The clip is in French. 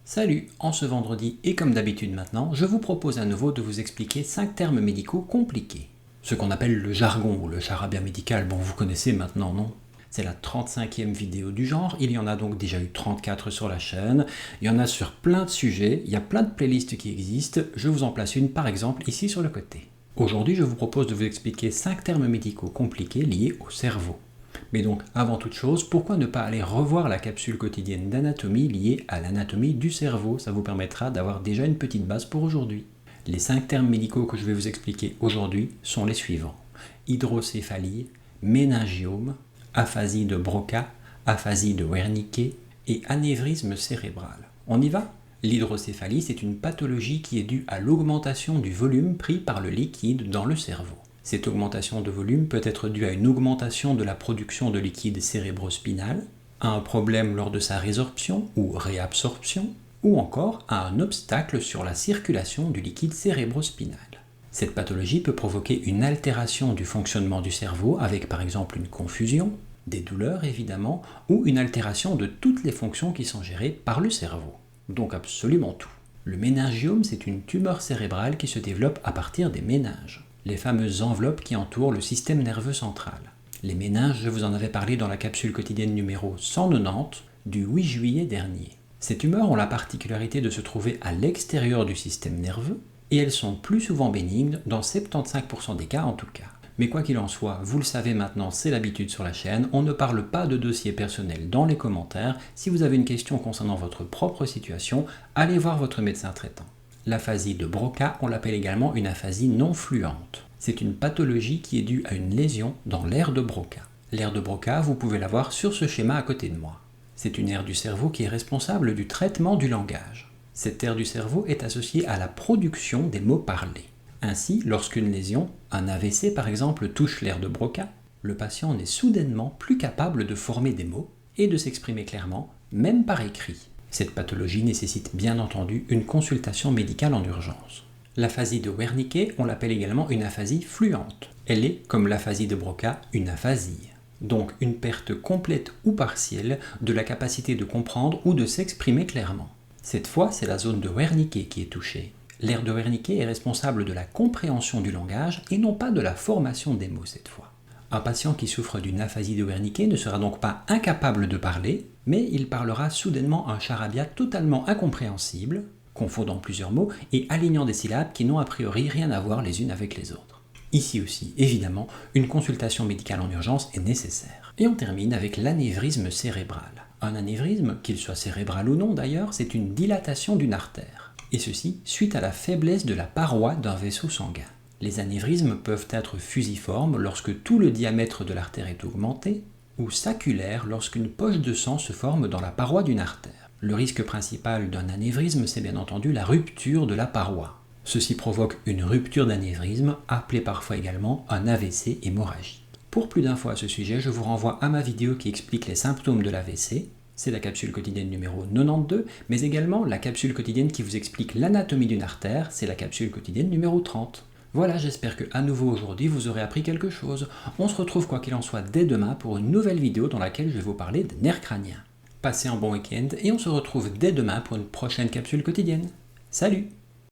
Salut, en ce vendredi et comme d'habitude maintenant, je vous propose à nouveau de vous expliquer 5 termes médicaux compliqués. Ce qu'on appelle le jargon ou le charabia médical, bon vous connaissez maintenant, non? C'est la 35e vidéo du genre, il y en a donc déjà eu 34 sur la chaîne, il y en a sur plein de sujets, il y a plein de playlists qui existent, je vous en place une par exemple ici sur le côté. Aujourd'hui je vous propose de vous expliquer 5 termes médicaux compliqués liés au cerveau. Mais donc, avant toute chose, pourquoi ne pas aller revoir la capsule quotidienne d'anatomie liée à l'anatomie du cerveau? Ça vous permettra d'avoir déjà une petite base pour aujourd'hui. Les 5 termes médicaux que je vais vous expliquer aujourd'hui sont les suivants. Hydrocéphalie, méningiome, aphasie de Broca, aphasie de Wernicke et anévrisme cérébral. On y va? L'hydrocéphalie, c'est une pathologie qui est due à l'augmentation du volume pris par le liquide dans le cerveau. Cette augmentation de volume peut être due à une augmentation de la production de liquide cérébrospinal, à un problème lors de sa résorption ou réabsorption, ou encore à un obstacle sur la circulation du liquide cérébrospinal. Cette pathologie peut provoquer une altération du fonctionnement du cerveau avec par exemple une confusion, des douleurs évidemment, ou une altération de toutes les fonctions qui sont gérées par le cerveau. Donc absolument tout. Le méningiome, c'est une tumeur cérébrale qui se développe à partir des méninges, les fameuses enveloppes qui entourent le système nerveux central. Les méninges, je vous en avais parlé dans la capsule quotidienne numéro 190 du 8 juillet dernier. Ces tumeurs ont la particularité de se trouver à l'extérieur du système nerveux et elles sont plus souvent bénignes, dans 75% des cas en tout cas. Mais quoi qu'il en soit, vous le savez maintenant, c'est l'habitude sur la chaîne, on ne parle pas de dossier personnel dans les commentaires. Si vous avez une question concernant votre propre situation, allez voir votre médecin traitant. L'aphasie de Broca, on l'appelle également une aphasie non fluente. C'est une pathologie qui est due à une lésion dans l'aire de Broca. L'aire de Broca, vous pouvez la voir sur ce schéma à côté de moi. C'est une aire du cerveau qui est responsable du traitement du langage. Cette aire du cerveau est associée à la production des mots parlés. Ainsi, lorsqu'une lésion, un AVC par exemple, touche l'aire de Broca, le patient n'est soudainement plus capable de former des mots et de s'exprimer clairement, même par écrit. Cette pathologie nécessite bien entendu une consultation médicale en urgence. L'aphasie de Wernicke, on l'appelle également une aphasie fluente. Elle est, comme l'aphasie de Broca, une aphasie. Donc une perte complète ou partielle de la capacité de comprendre ou de s'exprimer clairement. Cette fois, c'est la zone de Wernicke qui est touchée. L'aire de Wernicke est responsable de la compréhension du langage et non pas de la formation des mots cette fois. Un patient qui souffre d'une aphasie de Wernicke ne sera donc pas incapable de parler, mais il parlera soudainement un charabia totalement incompréhensible, confondant plusieurs mots et alignant des syllabes qui n'ont a priori rien à voir les unes avec les autres. Ici aussi, évidemment, une consultation médicale en urgence est nécessaire. Et on termine avec l'anévrisme cérébral. Un anévrisme, qu'il soit cérébral ou non d'ailleurs, c'est une dilatation d'une artère. Et ceci suite à la faiblesse de la paroi d'un vaisseau sanguin. Les anévrismes peuvent être fusiformes lorsque tout le diamètre de l'artère est augmenté, ou saculaires lorsqu'une poche de sang se forme dans la paroi d'une artère. Le risque principal d'un anévrisme, c'est bien entendu la rupture de la paroi. Ceci provoque une rupture d'anévrisme, appelée parfois également un AVC hémorragique. Pour plus d'infos à ce sujet, je vous renvoie à ma vidéo qui explique les symptômes de l'AVC. C'est la capsule quotidienne numéro 92, mais également la capsule quotidienne qui vous explique l'anatomie d'une artère, c'est la capsule quotidienne numéro 30. Voilà, j'espère que à nouveau aujourd'hui vous aurez appris quelque chose. On se retrouve quoi qu'il en soit dès demain pour une nouvelle vidéo dans laquelle je vais vous parler de nerfs crâniens. Passez un bon week-end et on se retrouve dès demain pour une prochaine capsule quotidienne. Salut!